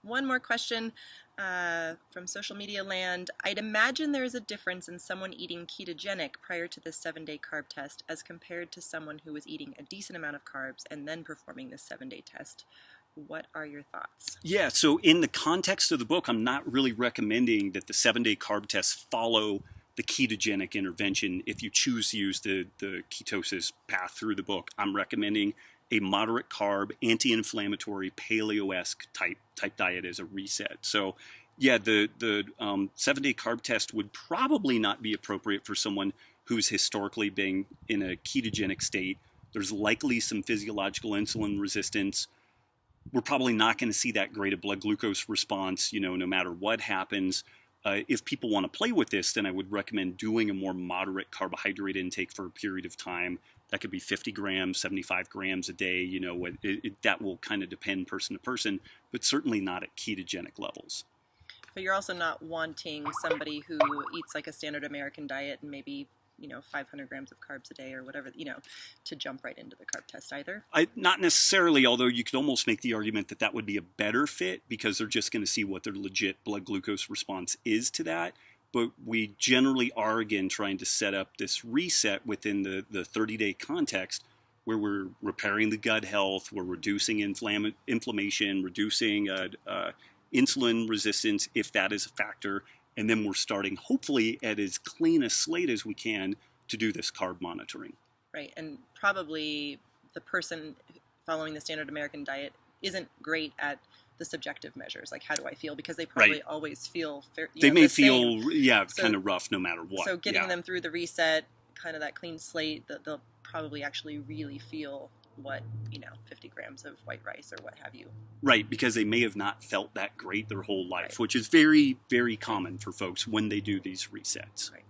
One more question from social media land. I'd imagine there's a difference in someone eating ketogenic prior to the 7-day carb test as compared to someone who was eating a decent amount of carbs and then performing this 7-day test. What are your thoughts? Yeah, so in the context of the book, I'm not really recommending that the 7-day carb tests follow the ketogenic intervention. If you choose to use the ketosis path through the book, I'm recommending a moderate carb, anti-inflammatory, paleo-esque type diet as a reset. So yeah, the 7-day carb test would probably not be appropriate for someone who's historically been in a ketogenic state. There's likely some physiological insulin resistance. We're probably not going to see that great a blood glucose response, no matter what happens. If people want to play with this, then I would recommend doing a more moderate carbohydrate intake for a period of time. That could be 50 grams, 75 grams a day. That will kind of depend person to person, but certainly not at ketogenic levels. But you're also not wanting somebody who eats like a standard American diet and maybe 500 grams of carbs a day or whatever, to jump right into the carb test either. Not necessarily, although you could almost make the argument that that would be a better fit because they're just going to see what their legit blood glucose response is to that. But we generally are, again, trying to set up this reset within the 30-day context where we're repairing the gut health, we're reducing inflammation, reducing insulin resistance, if that is a factor. And then we're starting, hopefully, at as clean a slate as we can to do this carb monitoring. Right. And probably the person following the standard American diet isn't great at the subjective measures, like how do I feel, because they probably always feel they may the feel same. kind of rough no matter what. So getting them through the reset, kind of that clean slate, that they'll probably actually really feel what 50 grams of white rice or what have you. Right, because they may have not felt that great their whole life, which is very, very common for folks when they do these resets. Right.